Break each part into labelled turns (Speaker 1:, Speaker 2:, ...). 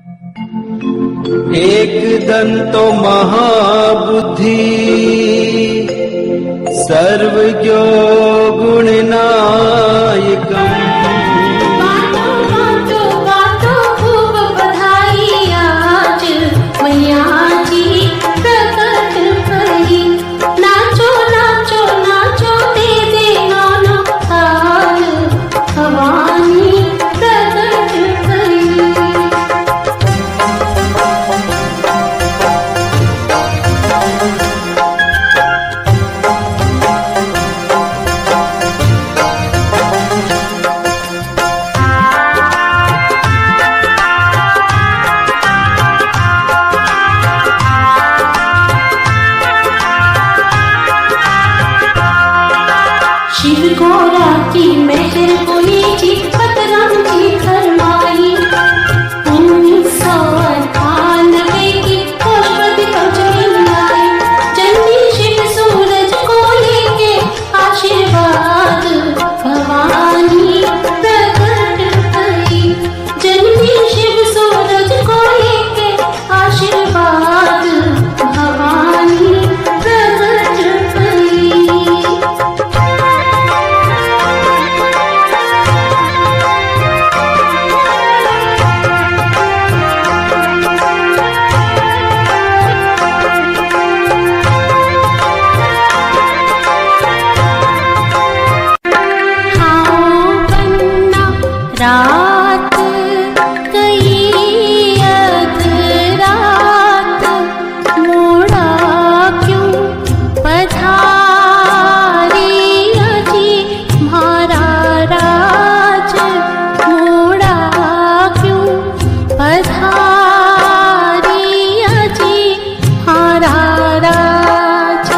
Speaker 1: एक दंतो महाबुद्धि सर्वज्ञो गुणनायकम्।
Speaker 2: बातो खूब बधाई आज मैया जी प्रकट भई। नाचो नाचो नाचो दे दे गाना ताल भवानी प्रकट भई। शिव गौरा की मेहर कोई जी पतरम जी फरमाई। 1998 की पुष्पति पंचमी लाई। चंडी शिव सूरज को लेके आशीर्वाद भवानी प्रकट भई। चंडी शिव सूरज को लेके आशीर्वाद भवानी प्रकट भई। रात गई अधरात मोड़ा क्यों पधारी अजी म्हारा राज। मोड़ा क्यों पधारी अजी म्हारा राज।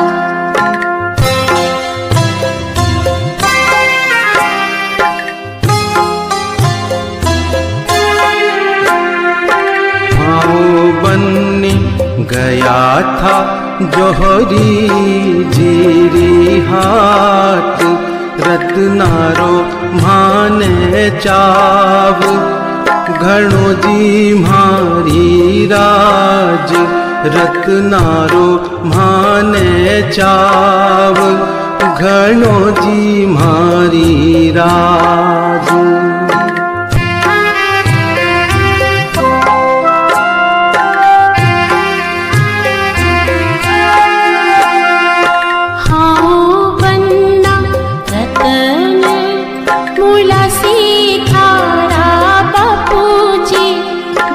Speaker 1: बन्नी गया था जोहरी जीरी हाथ। रत्नारो माने चाव घणो जी म्हारी राज। रत्नारो माने चाव घणो जी म्हारी राज।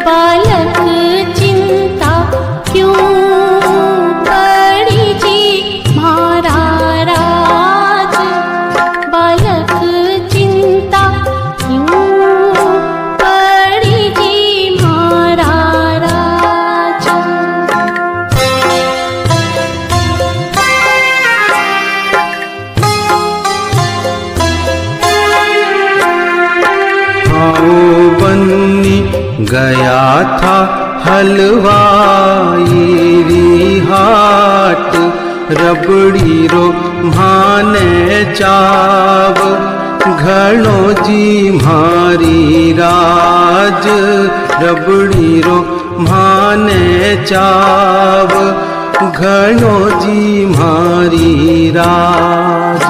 Speaker 2: बालक चिंता क्यों पड़ी जी म्हारा राज। बालक चिंता क्यों पड़ी जी म्हारा राज।
Speaker 1: आओ बन्नी गया था हलवाई हाट। रबड़ी रो माने चाव घणो जी म्हारी राज। रबड़ी रो माने चाव घणो जी म्हारी राज।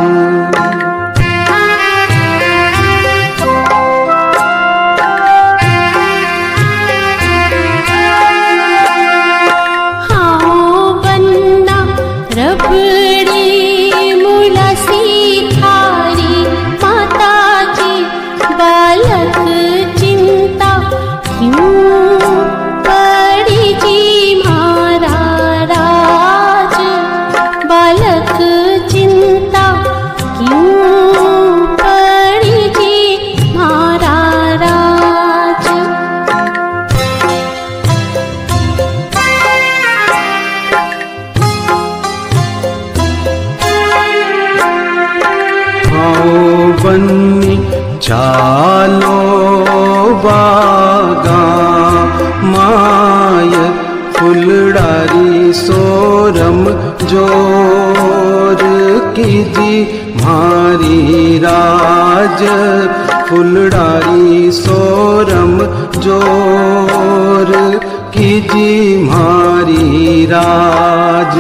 Speaker 2: रबड़ी मुलासी थारी माता जी। बालक चिंता क्यों पड़ी जी म्हारा राज। बालक चिंता क्यों पड़ी जी म्हारा राज।
Speaker 1: बन्नी चालो बागा माय। फुलडारी सोरम जोर कीजी म्हारी राज। फुलडारी सोरम जोर और कीजिए म्हारी राज।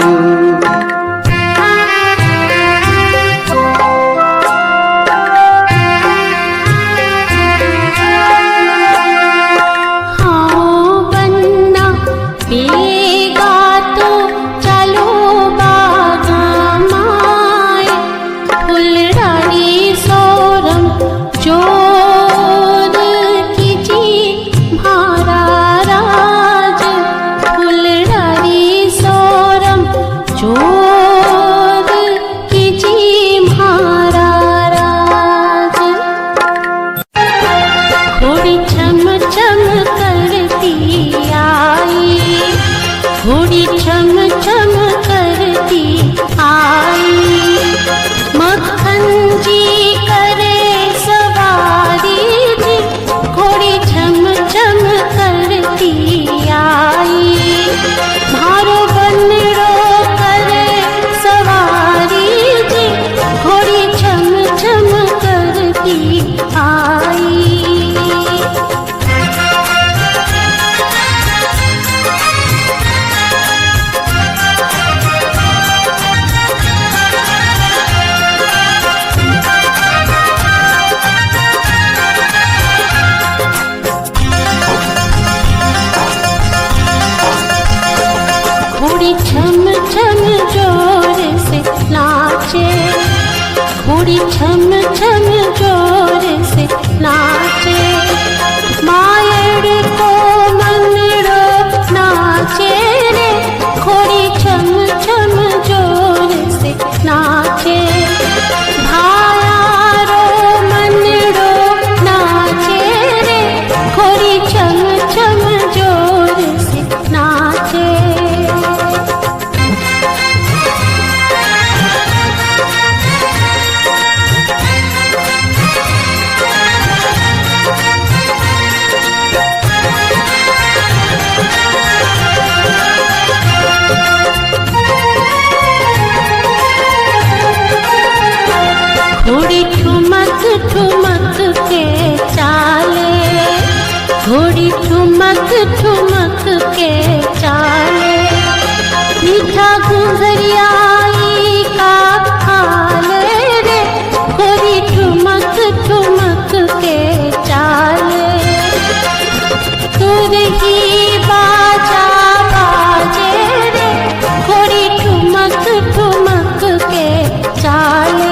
Speaker 2: घोड़ी छम छम करती आई, मक्खन जी करे सवारी जी, घोड़ी छम छम करती आई, मारो बनड़ो करे सवारी जी, घोड़ी छम छम करती आई। घोड़ी छम छम जोर से नाचे, घोड़ी छम छम जोर से नाचे, मायड़ को मनड़ो नाचे रे, घोड़ी छम छम जोर से नाचे, भायारो मनड़ो नाचे रे, घोड़ी छम छम जोर से नाचे। घोड़ी ठुमक ठुमक के चाले, घोड़ी ठुमक ठुमक के चाले, मीठा घुंघरियाई का खाले रे, घोड़ी ठुमक ठुमक के चाले, तुरही बाजा बाजे रे, घोड़ी ठुमक ठुमक के चाले।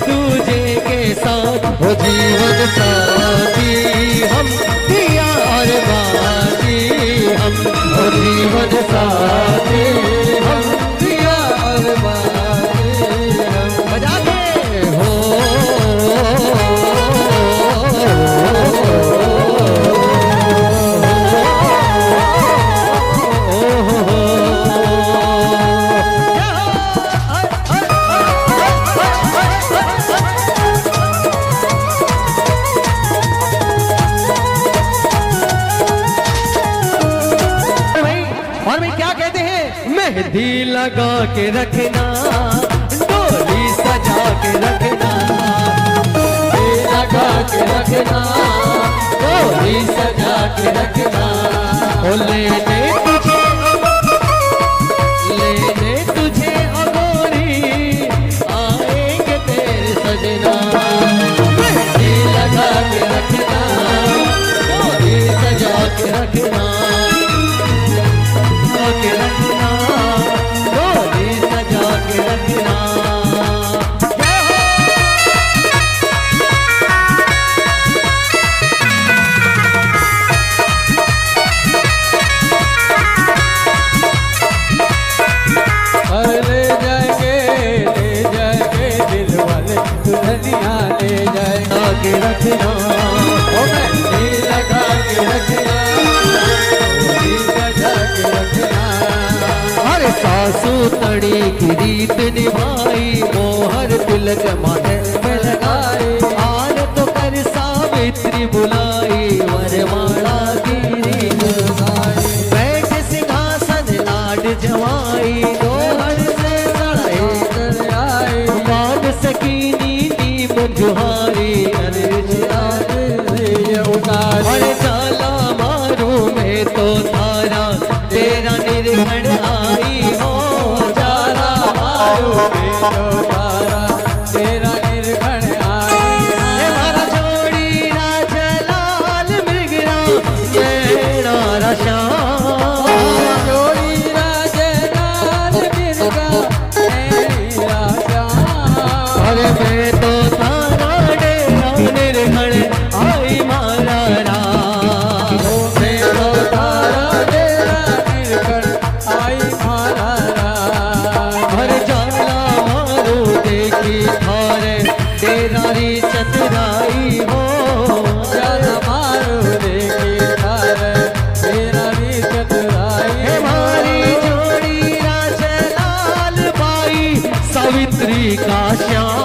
Speaker 3: दूजे के साथ हो जीवन साथी हम, दिया और बाती हम, हो जीवन साथी हम, दिया और बाती हम, बजाते हो मेहंदी लगा के रखना, डोली सजा के रखना, मेहंदी लगा के रखना, डोली सजा के रखना, ओ लेने तुझे अगोरी आएंगे तेरे सजना, मेहंदी लगा के रखना, डोली सजा के रखना, के रखना, डोली सजा के रखना। प्रीत निभाई मोहर तिलक माथे में लगाए आन तो कर सावित्री बुलाई वरमाला गिरी गाए बैठ सिंहासन लाड जमाई दोहर से लड़ाई कर आए मान सकीनी नीम जुहारी अरे जाला मारू में तो थारा तेरा निर्गण आई हो जाला मारू में तो थारा तेरा निर्गण आई हमारा जोड़ी राजलाल मृगरा नैना रश्याम जोड़ी राजलाल मृगा नैना रश्याम अरे मैं तो थारा तेरा निर्गण आई मारा राम मैं तो थारा तेरा निर्गण आई मारा राम हर जाला मारो देखी थारे तेरा री चतुराई हो जाला मारो देखी थारे तेरा री चतुराई हमारी जोड़ी राजलाल बाई सावित्री का श्याम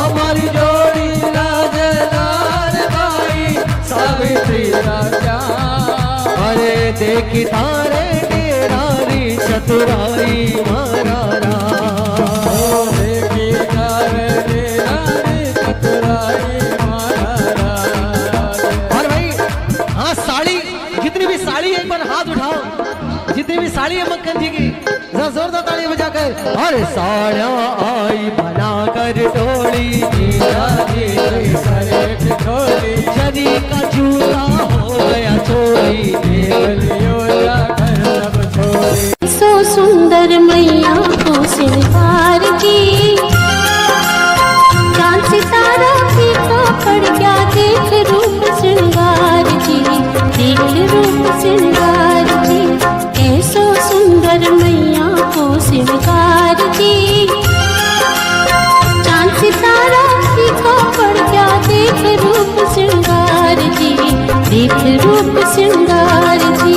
Speaker 3: हमारी जोड़ी राजलाल बाई सावित्री का श्याम अरे देखी थारे तेरा री चतुराई मारा राम देखी थारे तेरा री चतुराई मारा राम और भाई हाँ साड़ी जितनी भी साड़ी है एक बार हाथ उठाओ जितनी भी साड़ी है मक्खन जी की जरा जोरदार ताली बजाकर अरे साड़ियाँ आई बना कर टोली शनि का झूला हो गया चोरी
Speaker 2: सो सुंदर मैया को श्रृंगार की चांद सितारा फीका पड़ गया देख रूप श्रृंगार जी देख रूप श्रृंगार जी ऐसो सुंदर मैया को श्रृंगार की चांद सितारा फीका पड़ गया देख रूप श्रृंगार जी देख रूप श्रृंगार जी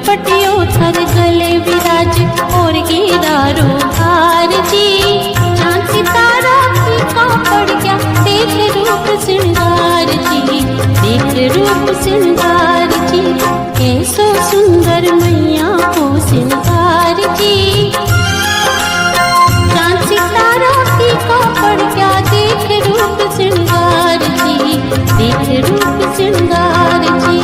Speaker 2: पटियो थर गले विराज और गिरारो हार जी चांद सितारा फीका पड़ गया देख रूप श्रृंगार जी देख रूप श्रृंगार जी कैसो सुंदर मैया को श्रृंगार जी चांद सितारा फीका पड़ गया देख रूप श्रृंगार जी देख रूप श्रृंगार जी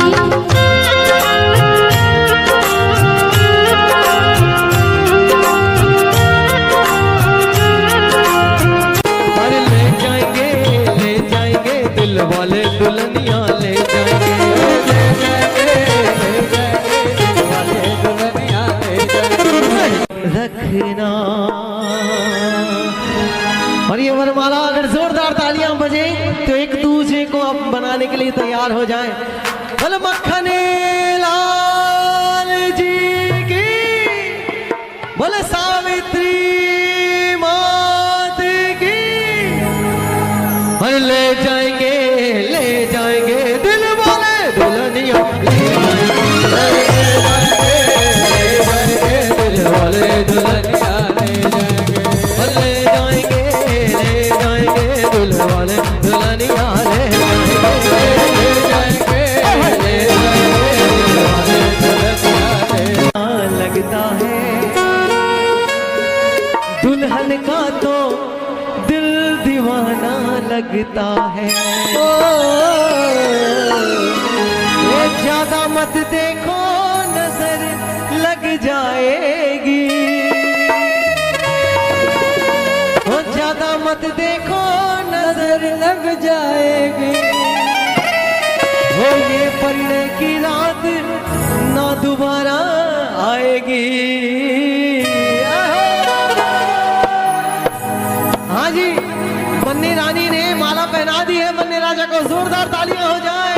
Speaker 3: वाले दुल्हनिया ले जाएंगे वाले दुल्हनिया ले जाएंगे रखना और ये वरमाला अगर जोरदार तालियां बजे तो एक दूसरे को अब बनाने के लिए तैयार हो जाए बोले मक्खन लाल जी की बोले सावित्री मात की और ले जाएंगे दिल वाले दुल्हनिया दिल वाले दुल्हनिया ले जाएंगे दिल वाले दुल्हनिया ले जाएंगे लगता है दुल्हन का तो दिल दीवाना लगता है ये ज्यादा मत देखो नजर लग जाएगी पन्ने की रात ना दोबारा आएगी। हाँ जी, बन्नी रानी ने माला पहना दी है, बन्नी राजा को जोरदार तालियां हो जाए।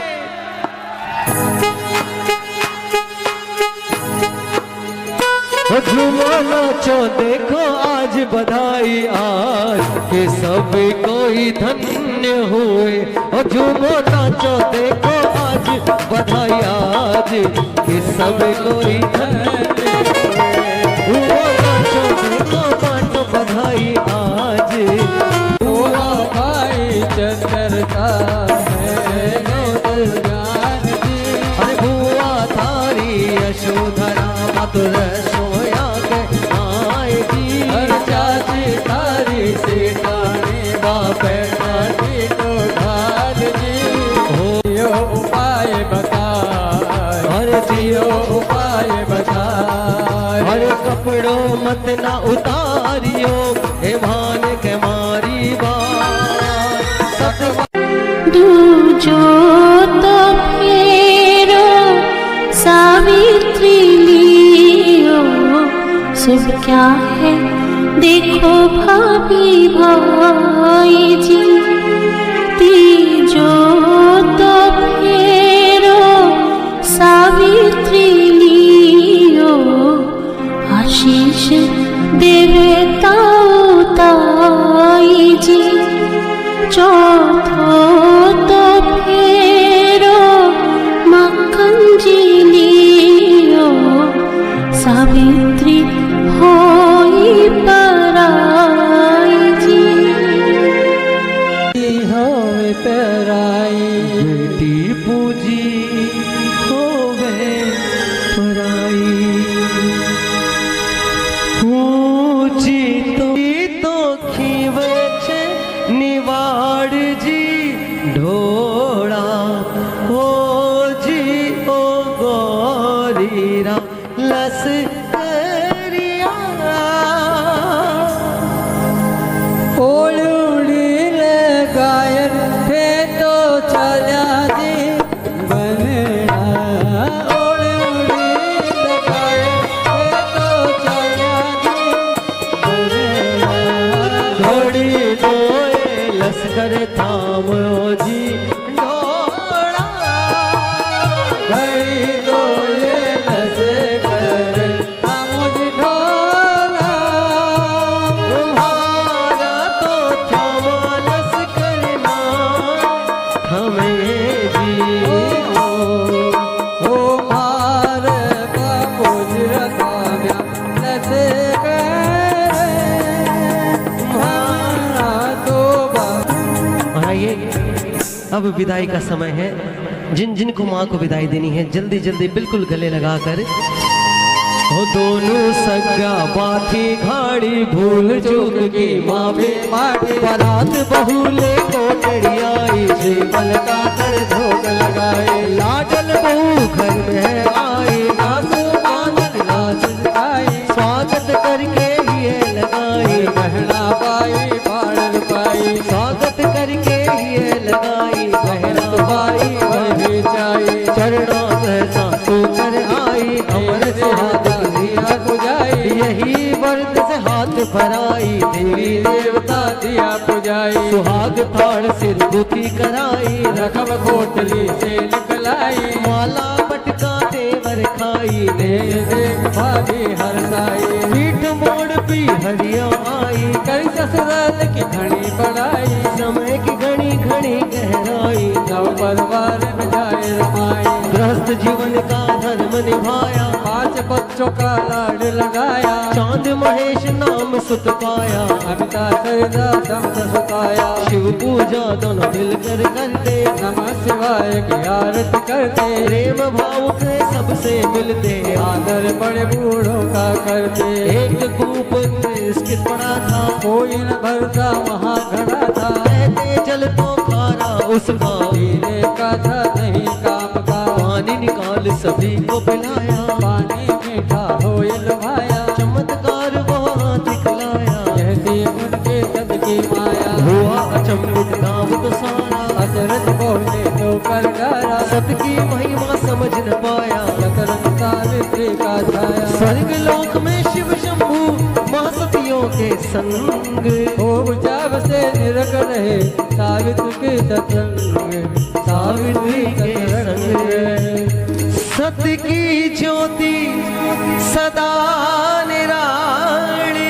Speaker 3: झूमो नाचो देखो आज बधाई आज के सब कोई धन्य हुए। और झूमो नाचो देखो आज बधाई आज के सब कोई धन्य हुए। झूमो नाचो देखो बांटो बधाई आज।
Speaker 4: हुआ भाई चतरता है ज्ञान जी।
Speaker 3: अरे बुआ थारी यशोधरा मधुर सोया के आएगी।
Speaker 4: हर चाची तारी से गाने बापे खाती तो ढाल जी। हो उपाय बताए,
Speaker 3: अरे
Speaker 4: जियो उपाय बताए।
Speaker 3: हर कपड़ों मत ना उतारियो हे भान के मारी बात।
Speaker 2: दूजो तो फेरो सावित्री लियो शुभ क्या है देखो भाभी भाई जी। तीजो तो फेरो सावित्री लियो आशीष देवता ताई जी। चौथो तो फेरो मक्खन जी लियो सावित्री होई पराई जी।
Speaker 4: होवे पराई
Speaker 3: बेटी पूजी होवे पराई। ऊंची तो खीवे छे निवाड़ जी ढोड़ा हो जी ओ गोरीरा लस करिया।
Speaker 4: ओळुड़ी ले गायन थे तो चल्या जी बनना। ओळुड़ी ले गायन थे तो चल्या जी बनना।
Speaker 3: घोड़ी दोए लश्कर थामो जी ढोड़ा।
Speaker 4: घड़ी डोले नसे कर आमुद ढोला।
Speaker 3: तुम्हारा तो थामा लश्कर नाम हमें जी।
Speaker 4: ओ मार का गुजरता नसे कर मारा तो
Speaker 3: और आइए अब विदाई का समय है। जिन जिन को माँ को विदाई देनी है जल्दी जल्दी बिल्कुल गले लगाकर। हो दोनों सगा बाथी घाड़ी भूल चूक की माँ भी माटी। बारात बहुले कोटड़ी आई
Speaker 4: जीवन का कर धोख लगाए।
Speaker 3: लाडल बहू घर में आई नाचू आनंद नाच
Speaker 4: आई
Speaker 3: स्वागत करके ये लगाई।
Speaker 4: बहना पाई पाड़न पाई।
Speaker 3: स्वागत करके ये लगाई बहना
Speaker 4: पाई वही चाहिए।
Speaker 3: चरणों में सासू कर आई अमर सुहागा दिया
Speaker 4: पुजाई
Speaker 3: यही वर्त से हाथ भराई देवी
Speaker 4: देवता दिया पुजाई।
Speaker 3: सुहाग थाड़ सिर दुखी कराई
Speaker 4: रकम खोटली से निकलाई।
Speaker 3: माला बटका देवर खाई दे
Speaker 4: देख भाभी हरसाई।
Speaker 3: पीठ मोड़ पी हरिया आई
Speaker 4: कई ससुराल की घड़ी बढ़ाई।
Speaker 3: समय की घड़ी घड़ी गहराई
Speaker 4: नव परिवार में जाए रमाई।
Speaker 3: गृहस्थ जीवन का धर्म निभाया
Speaker 4: 5 बच्चों का लाड लगाया।
Speaker 3: चांद महेश नाम सुत पाया
Speaker 4: अमिता सरिता समझ सुताया।
Speaker 3: शिव पूजा दोनों मिलकर करते
Speaker 4: नमः शिवाय की आरती करते।
Speaker 3: प्रेम भाव के सबसे मिलते
Speaker 4: आदर बड़े बूढ़ों का करते।
Speaker 3: एक कूप स्थित पड़ा था
Speaker 4: कोई न भरता वहाँ घड़ा था।
Speaker 3: कहते जल तो खारा उसका
Speaker 4: पीने का था नहीं काम का।
Speaker 3: पानी निकाल सभी को पिलाया
Speaker 4: पानी मीठा हो लुभाया।
Speaker 3: चमत्कार वहाँ दिखलाया
Speaker 4: कहती उनके सद की माया।
Speaker 3: हुआ अचंभित गाँव तो सारा
Speaker 4: अचरज बोले तो कर घर गाया,
Speaker 3: सत की महिमा समझ न पाया,
Speaker 4: सकल सावित्री का छाया।
Speaker 3: स्वर्ग लोक में शिव शंभु महासतियों के संग,
Speaker 4: खूब जब से निरख रहे सावित्री के सत्संग, सावित्री के सत्संग।
Speaker 3: सत्य की ज्योति सदा निराली,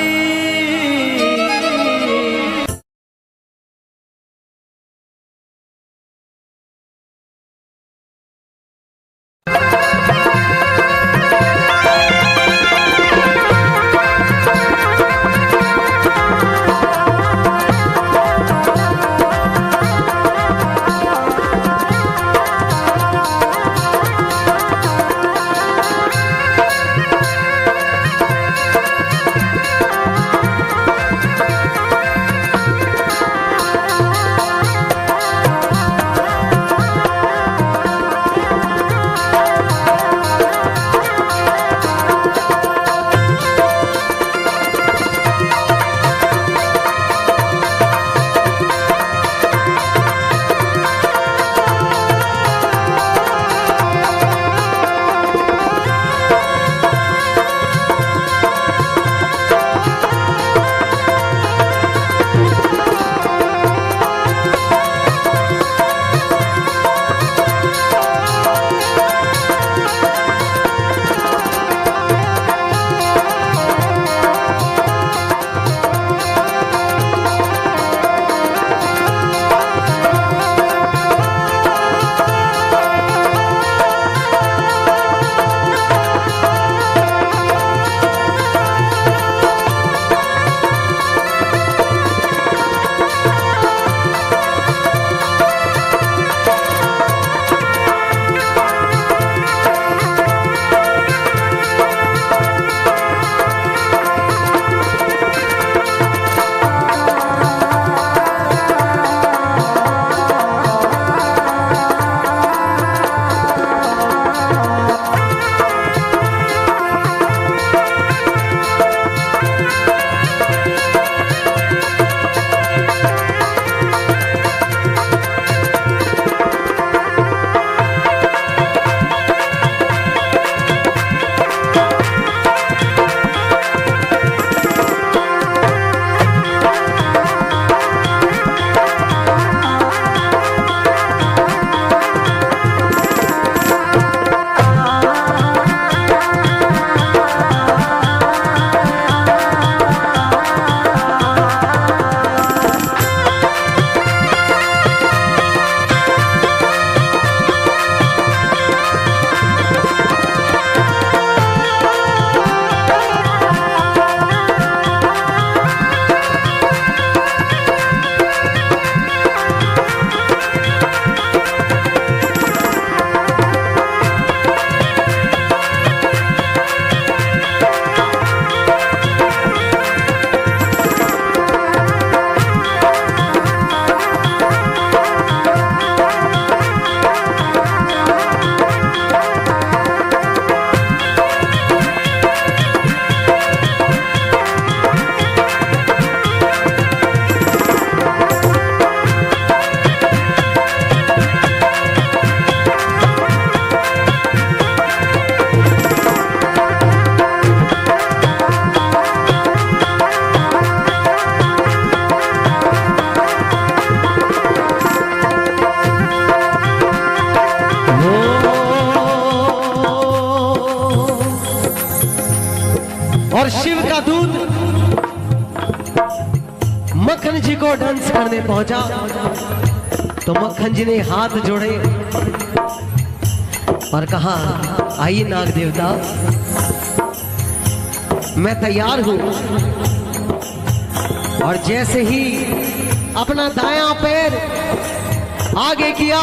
Speaker 3: और शिव का दूत मक्खन जी को डांस करने पहुंचा तो मक्खन जी ने हाथ जोड़े और कहा, आइए नाग देवता, मैं तैयार हूं। और जैसे ही अपना दायां पैर आगे किया,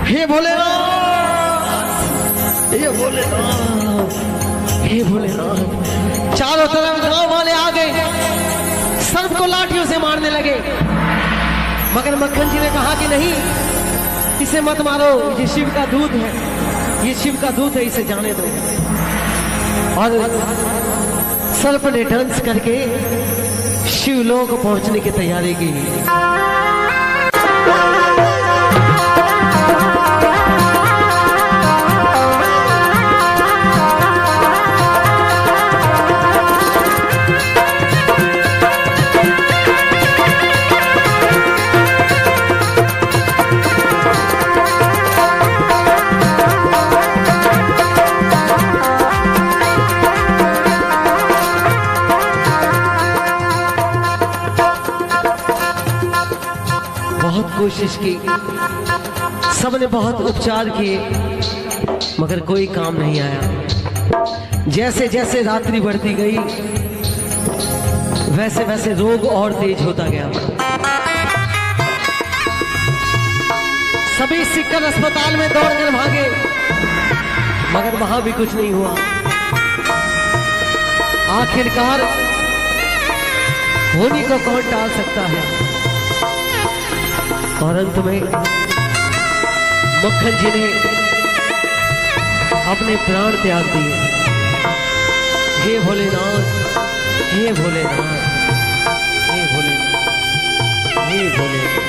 Speaker 3: हे भोलेनाथ, हे भोलेनाथ, हे भोलेनाथ। चारों तरफ गांव वाले आ गए, सबको लाठियों से मारने लगे, मगर मक्खन जी ने कहा कि नहीं, इसे मत मारो, ये शिव का दूत है। ये शिव का दूत है, इसे जाने दो। और सर्प ने डांस करके शिवलोक पहुंचने की तैयारी की। कोशिश की, सबने बहुत उपचार किए, मगर कोई काम नहीं आया। जैसे जैसे रात्रि बढ़ती गई वैसे वैसे रोग और तेज होता गया। सभी सिक्कर अस्पताल में दौड़कर भागे, मगर वहां भी कुछ नहीं हुआ। आखिरकार होनी को कौन टाल सकता है। और अंत में मक्खन जी ने अपने प्राण त्याग दिए। हे भोलेनाथ, हे भोलेनाथ, हे भोलेनाथ, हे भोलेनाथ,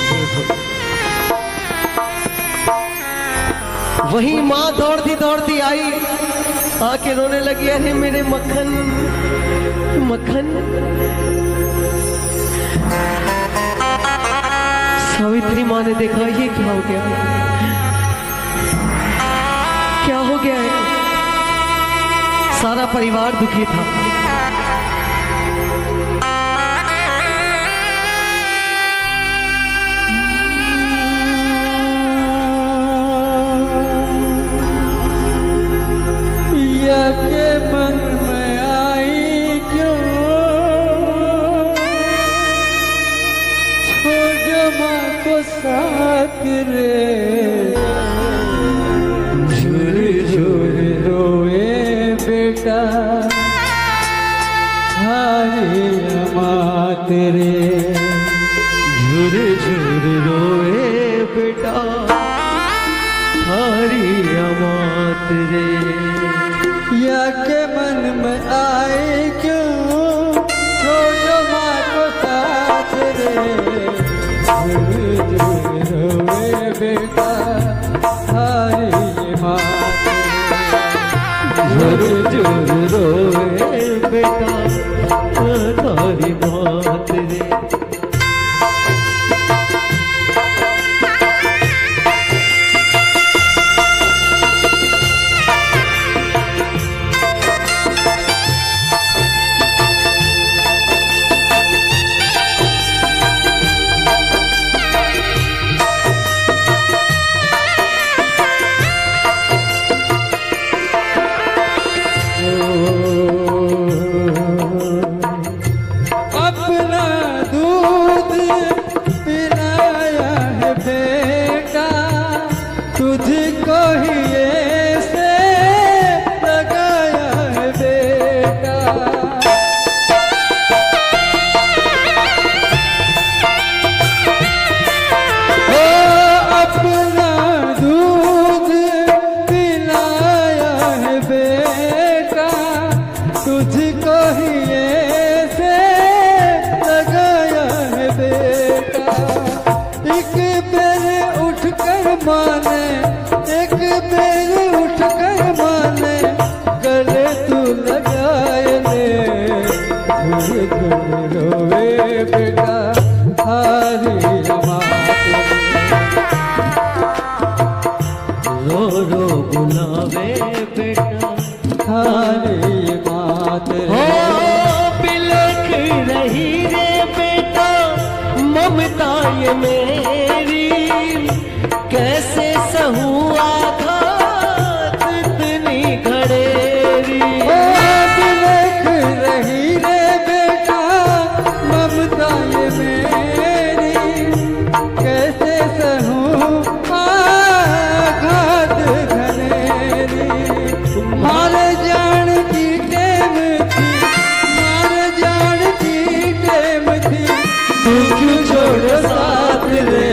Speaker 3: हे भोलेनाथ। वही माँ दौड़ती दौड़ती आई, आके रोने लगी, अरे मेरे मक्खन, मक्खन। सावित्री माँ ने देखा, ये क्या हो गया, क्या हो गया है। सारा परिवार दुखी था।
Speaker 4: के मन में आई क्यों साथ रे, झुर झुर रोए बेटा हारी अमात रे, झुर झुर रोए बेटा हारी अमात रे। या के मन में आए क्यों छोड़ो माँ को साथ रे, रोए बेटा हारी मात रे, झुर रोए बेटा हारी मात रे।
Speaker 3: ये मेरी कैसे सहूँ आघात इतनी घड़ेरी।
Speaker 4: देख रही रे बेटा ममता ये मेरी कैसे सहूँ आघात घड़ेरी। मारे जान की टेम थी, मारे जान की टेम थी, तू क्यों छोड़ साथ रे,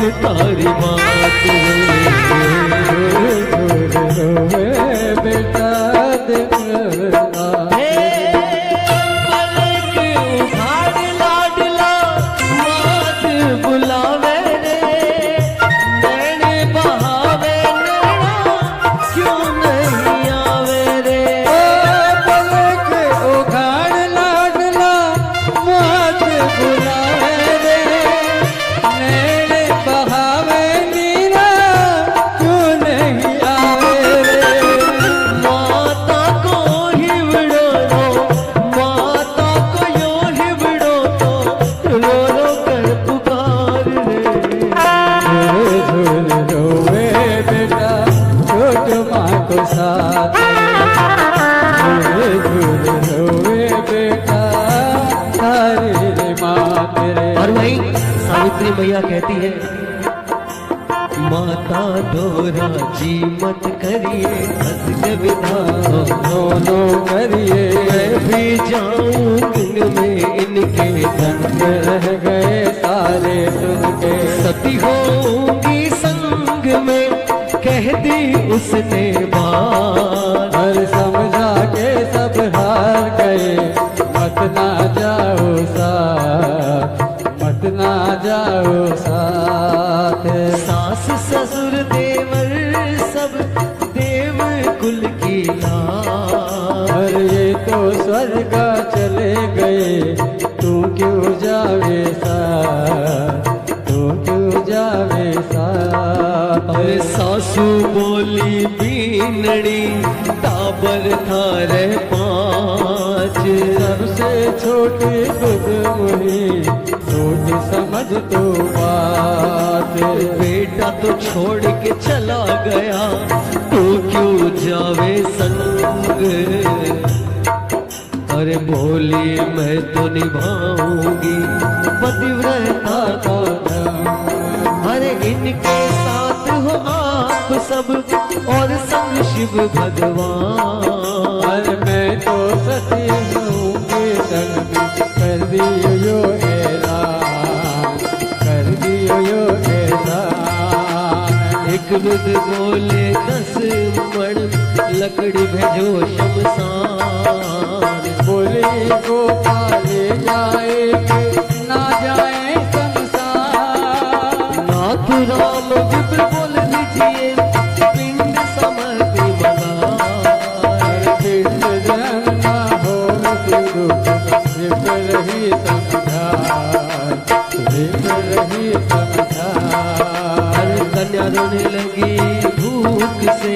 Speaker 3: तारी बात
Speaker 4: रोवे बेटा दिन रात।
Speaker 3: पलक उघाड़ लाडला मात बुलावे रे, नैन बहावे नैना क्यों नहीं आवे रे।
Speaker 4: पलक उघाड़ लाडला मात बुलावे रे, नैन बहावे नीरा क्यों नहीं आवे रे।
Speaker 3: माता को हिवड़ो रो, माता को यो हिवड़ो तो रो रो कर पुकार रे।
Speaker 4: झूल रोवे बेटा छोट माँ को साथ, झूल रोवे बेटा तारी रे माँ तेरे।
Speaker 3: और वही सावित्री मैया कहती है, माता दोरा जी मत करिए हद विधान,
Speaker 4: दोनों करिए
Speaker 3: मैं भी जाऊं दिन में इनके
Speaker 4: संग रह गए सारे तुझके।
Speaker 3: सती होंगी संग में कह दी उसने बात।
Speaker 4: हर समझा के सब हार गए मत ना जाओ साथ, मत ना जाओ साथ।
Speaker 3: सास ससुर देवर सब देव कुल की लाज।
Speaker 4: और ये तो स्वर्ग चले गए तू क्यों जावे साथ, तू क्यों जावे साथ।
Speaker 3: अरे सासू बोली बीनड़ी टाबर थारे पाँच।
Speaker 4: सबसे छोटी खुद मुही सोच समझ तो बात।
Speaker 3: बेटा तो छोड़ के चला गया तू क्यों जावे संग। अरे बोली मैं तो निभाऊंगी पतिव्रता का धर्म। अरे इनके साथ हो आप सब और संग शिव भगवान।
Speaker 4: अरे मैं तो सती हूँ के संग में कर दियो यो ऐलान, कर दियो यो ऐलान।
Speaker 3: एक रुद बोले 10 मण लकड़ी भेजो शमशान।
Speaker 4: बोले गोपाल जाए ना जाए शमशान।
Speaker 3: नाथ राम विप्र बोल दीजिए पिंड समर्पी मगान।
Speaker 4: पिंड जन्मा हो सिंधु विप्र रही समझान, विप्र रही समझान।
Speaker 3: हर कन्या रोने लगी भूख से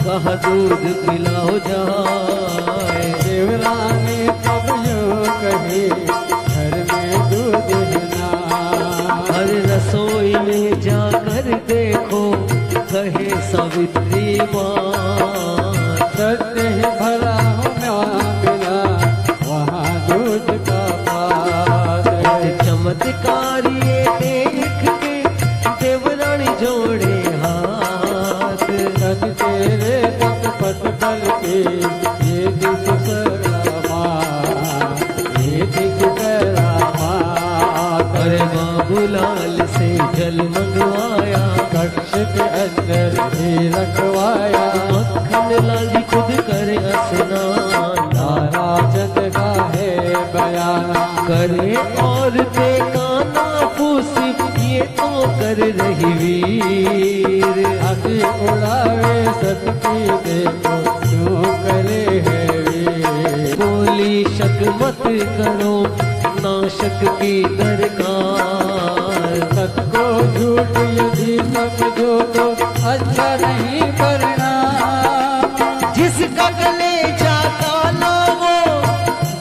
Speaker 3: कहा दूध पिलाओ जाए।
Speaker 4: देवरानी तब यूं कही घर में दूध ना।
Speaker 3: हर रसोई में जाकर देखो कहे सावित्री माँ।
Speaker 4: सत्य ही भला हो मिला वहाँ दूध का पास।
Speaker 3: चमत्कार ये देख के देवरानी जोड़े हाथ।
Speaker 4: सत तेरे तप पत बल के ये दिख करामा, ये दिख करामा।
Speaker 3: अरे बाबूलाल से जल मंगवाया,
Speaker 4: कक्ष के अंदर ही रखवाया।
Speaker 3: मक्खन लाल जी खुद करे स्नान।
Speaker 4: तारा चंद का है बयाना,
Speaker 3: करे औरतें काना फूस ये तो कर रही वीर।
Speaker 4: हंसी उड़ावे सतकी देखो क्यों करे है वीर।
Speaker 3: बोली शक मत करो नाशक की दरकार।
Speaker 4: सत को झूठ यदि समझो तो अच्छा नहीं परिणाम।
Speaker 3: जिसका गले जाता ना वो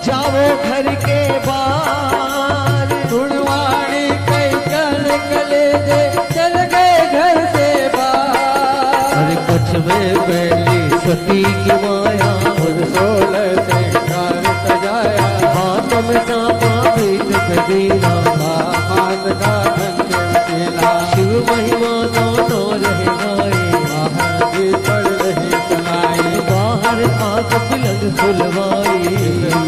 Speaker 3: जाओ घर के बाहर।
Speaker 4: गुणवाणी कई चल कले जे चल गए घर से बाहर।
Speaker 3: अरे कच्छ में पहली सती की माया,
Speaker 4: खुद 16 श्रृंगार सजाया।
Speaker 3: हाथ में चापा पीठ पे दीना।
Speaker 4: हाथ का कंचन केला,
Speaker 3: शिव महिमा दोनों रह गए।
Speaker 4: महादेव पढ़ रही सुनाई।
Speaker 3: बाहर आग पलंग खुलवाई।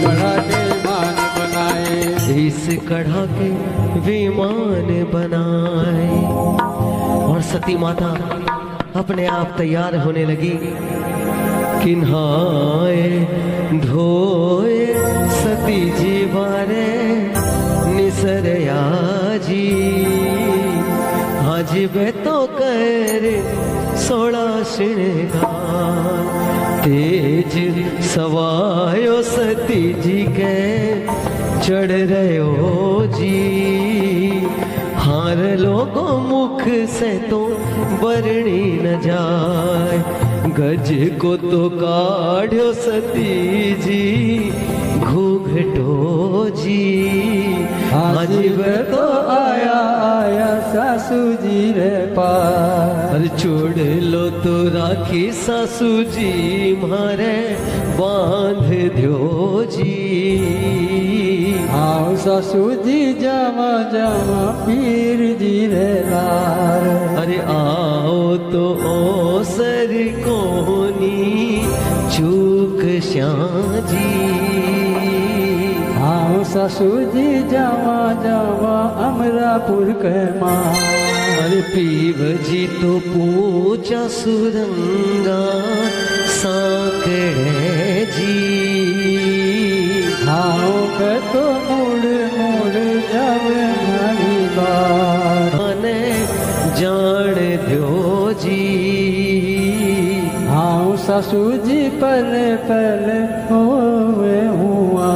Speaker 4: बड़ा के मान बनाए,
Speaker 3: इस कढ़ा के विमान बनाए। और सती माता अपने आप तैयार होने लगी कि नहाए धोए सती जी बारे निसरया जी। आज वे तो कर 16 श्रृंगार तेज सवायो सती जी के चढ़ रहे हो जी। हार लोगों मुख से तो बरनी न जाए गज को तो काढ़ो सती जी घूघटो जी।
Speaker 4: आज वे तो आया आया सासू जी रे पार।
Speaker 3: अरे छोड़ लो तो राखी सासू जी मारे बांध दो जी।
Speaker 4: आओ सासू जी जावा जावा पीर जी रे लार।
Speaker 3: अरे आओ तो ओ सर कोनी चूक श्याम जी।
Speaker 4: आओ सासू जी जावा जावा अमरापुर के माँ।
Speaker 3: अरे पीव जी तो पूछा सुरंगा साकड़े जी।
Speaker 4: आओ के तो मुड़ मुड़ जावे हमारी बात।
Speaker 3: मने जान दो जी।
Speaker 4: आओ सासू जी पहले पहले होवे हुआ।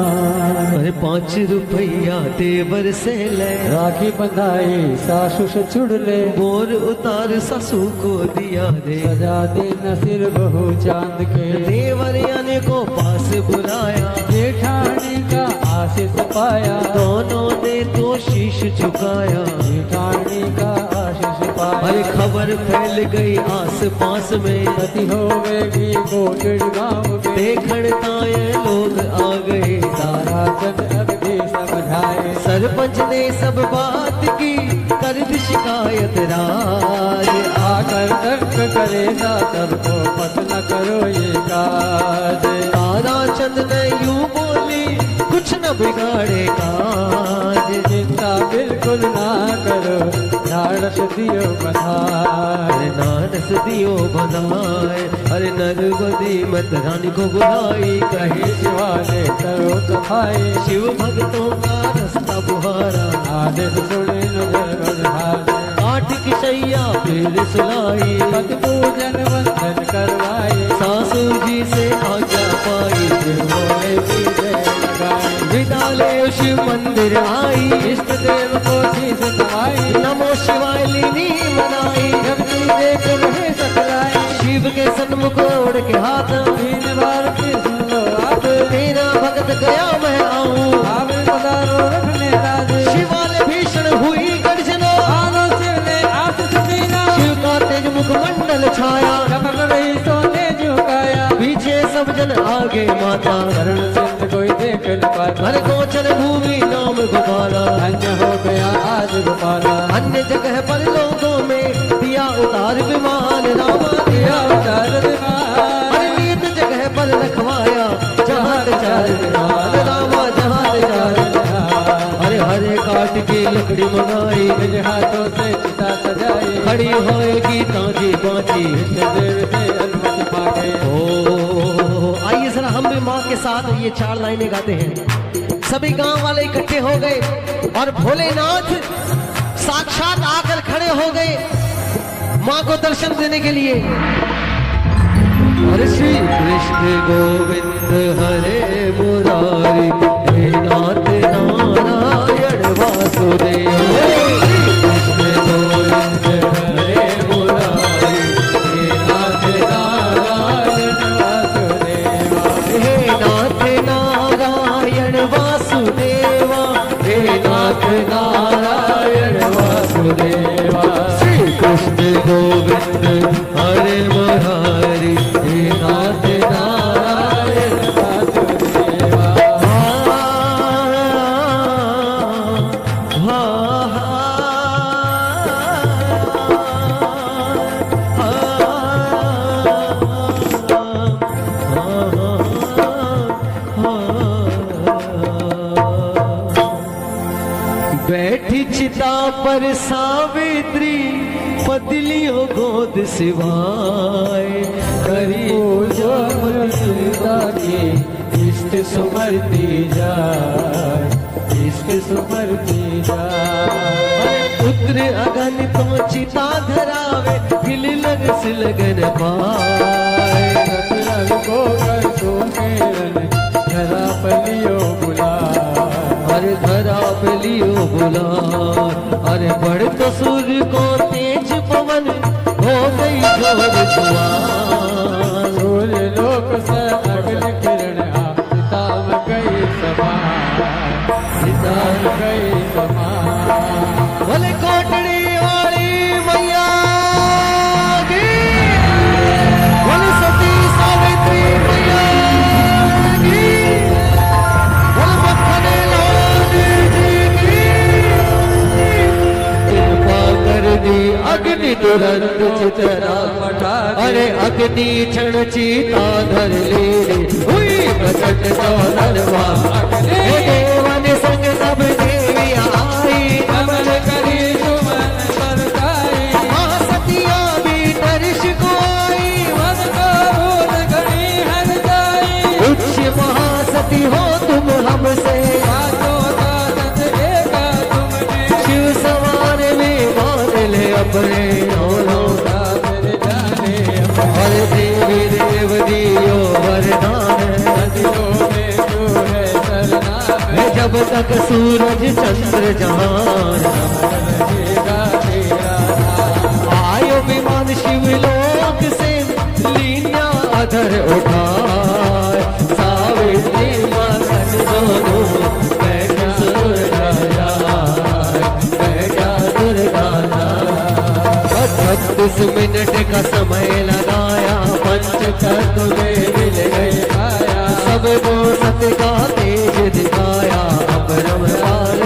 Speaker 3: अरे 5 रुपया देवर से ले
Speaker 4: राखी बंधाई सासू से छुड़ ले।
Speaker 3: बोर उतार सासू को दिया दे।
Speaker 4: सजा दे नसीर बहू चांद के।
Speaker 3: देवर यानी को पास बुलाया
Speaker 4: जेठानी का आशीष पाया।
Speaker 3: दोनों ने तो शीश झुकाया
Speaker 4: जेठानी का आशीष पाया।
Speaker 3: अरे खबर फैल गई आस पास में
Speaker 4: सती होवेगी गोटड़ गाँव में।
Speaker 3: देखण ताए लोग आ गए
Speaker 4: तारा चंद अगदी समझाए।
Speaker 3: सरपंच ने सब बात की कर दी शिकायत राज।
Speaker 4: आकर तर्क करेगा सबको मत न करो ये काज।
Speaker 3: तारा चंद ने यूं बोली कुछ न बिगाड़े काज।
Speaker 4: चिंता बिल्कुल ना करो नारस दियो बधाए।
Speaker 3: अरे नानस दियो बधाए। अरे नरवदी मत रानी को बुलाई कहे
Speaker 4: शिवाले करो सफाई।
Speaker 3: शिव भक्तों का रास्ता बुहारा
Speaker 4: आदेश सुने नजर बधाए।
Speaker 3: काठ की सैया फिर सुलाई
Speaker 4: पद पूजन वंदन करवाए।
Speaker 3: सासू जी से आज्ञा पाई फिर मोए की जय लगाई। विद्यालय शिव मंदिर आई
Speaker 4: इष्ट देव को शीश नवाई।
Speaker 3: नमो शिवाय लीनी मनाई।
Speaker 4: जब तू देख रहे सकलाई।
Speaker 3: शिव के सन्मुख ओढ़ के हाथ
Speaker 4: 3 बार की सुन लो आप।
Speaker 3: तेरा भगत गया मैं आऊं।
Speaker 4: आवे पधारो रखने राज।
Speaker 3: शिवालय भीषण हुई गर्जना।
Speaker 4: आनो शिव ने आशीष दीना।
Speaker 3: शिव का तेज मुखमंडल छाया।
Speaker 4: चमक रही सोने झुकाया।
Speaker 3: पीछे सब जन आगे माता
Speaker 4: शरण सिंध कोई देख न पाता।
Speaker 3: हर गोचर भूमि नाम गोपाला।
Speaker 4: धन्य हो गया आज गोपाला।
Speaker 3: अन्य जगह पर लोगों में दिया उतार विमान रामा
Speaker 4: दिया उतार विमान।
Speaker 3: हर नीत जगह पर रखवाया जहाज चार विमान रामा जहाज चार विमान। अरे हरे काट की लकड़ी मंगाई
Speaker 4: निज हाथों से चिता सजाई।
Speaker 3: खड़ी होएगी ताजी बाजी
Speaker 4: देव से अनुमति मांगे।
Speaker 3: ओ आइए जरा हम भी माँ के साथ ये 4 लाइनें गाते हैं। सभी गांव वाले इकट्ठे हो गए और भोलेनाथ साक्षात आकर खड़े हो गए माँ को दर्शन देने के लिए। हरे श्री कृष्ण गोविंद हरे मुरारी हे नाथ नारायण वासुदेव। कृष्ण गोविंद हरे मुरारी हे नाथ नारायण वासुदेव। हे नाथ नारायण वासुदेवा। हे नाथ नारायण वासुदेवा। श्री कृष्ण गोविंद हरे मुरारी हे नाथ नारायण वासुदेवा। बैठी और सावित्री पतलियों गोद सिवाय करी
Speaker 4: जो सीता की इष्ट सुमरती जाए, इष्ट सुमरती जाए।
Speaker 3: पुत्र अगन तो चिता धरावे हिल लग सिलगन पाए
Speaker 4: रंग को कर तो केरन धरा पलियो बुला,
Speaker 3: अरे धरा बलियो बुला। अरे बढ़ तो सूर्य को तेज पवन हो गई जोर जुआन।
Speaker 4: सूर्य लोक से अग्नि किरण सीता में गई समान, सीता में गई समान।
Speaker 3: बोले कोटड़ी वाली मैया की, बोले सती सावित्री मैया की, बोले मक्खने लाल जी की। कृपा कर दी अग्नि तुरंत चितरा, अरे अग्नि क्षण चीता धर ले हुई प्रकट चौधरवा। देवन संग सब देविया आई
Speaker 4: कमल करी सुमन बरसाई,
Speaker 3: महासतिया भी दर्श को आई।
Speaker 4: मन को भूल घड़ी हर जाई।
Speaker 3: उच्च महासती हो तुम हमसे,
Speaker 4: सातों साधन एका तुमने,
Speaker 3: शिव सवार में मान ले अपने दोनों।
Speaker 4: सागर जाने
Speaker 3: और देवी देव दियो वरदान,
Speaker 4: नदियों में जो है सरना में,
Speaker 3: जब तक सूरज चंद्र जहान।
Speaker 4: रहेगा तेरा नाम।
Speaker 3: आयो विमान शिवलोक से लीना अधर उठाए, सावित्री मातन दोनों बैठा दुर्गा जाए, बैठा दुर्गा जाए। 36 मिनट का समय लगाया, पंचतत्व में मिल गई आया। सबको सत्य का तेज दिखाया, अपरम पार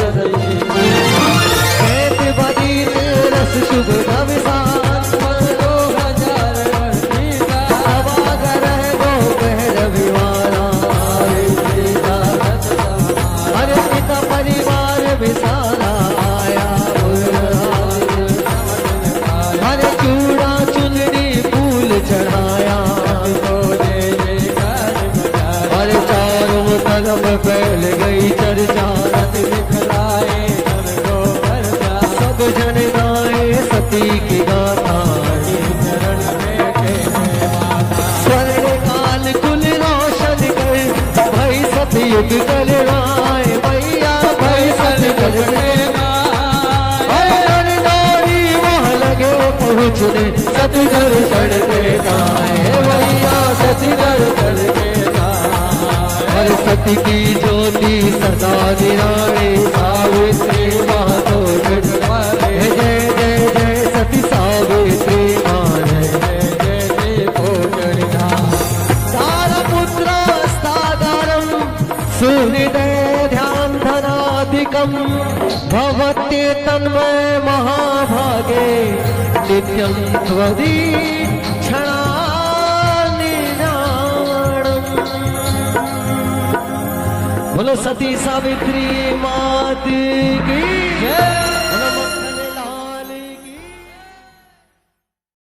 Speaker 3: रस शुभ नवसान।
Speaker 4: 2000 वर्ष बीता,
Speaker 3: सवागर है वो कह रविवारा। हर पिता परिवार में सारा आया। हर चूड़ा चुनरी फूल चढ़ाया। हर चारों तरफ फैल गई चर्चा,
Speaker 4: दिखलाए मन को बरसा,
Speaker 3: सब जन गाए सती की गाथा।
Speaker 4: चरण में टेके माता।
Speaker 3: स्वर्ण काल कुल रोशन कर भाई सतयुग कर राय भैया, भाई सतयुग नारी वहाँ लगे पहुँचने, सती दर्शन देता है भैया, सती दर्शन देता है। हर सती की ज्योति सदा निराले, सावित्री माँ तो जग मारे। जय जय जय सती सावित्री माँ, जय जय जय तारपुत्रास्तादारं सुहृदय ध्यान धनाधिकं भवते तन्मय महाभागे नित्यं त्वदीक्षणानिनाणम्। बोलो सती सावित्री मात की जय।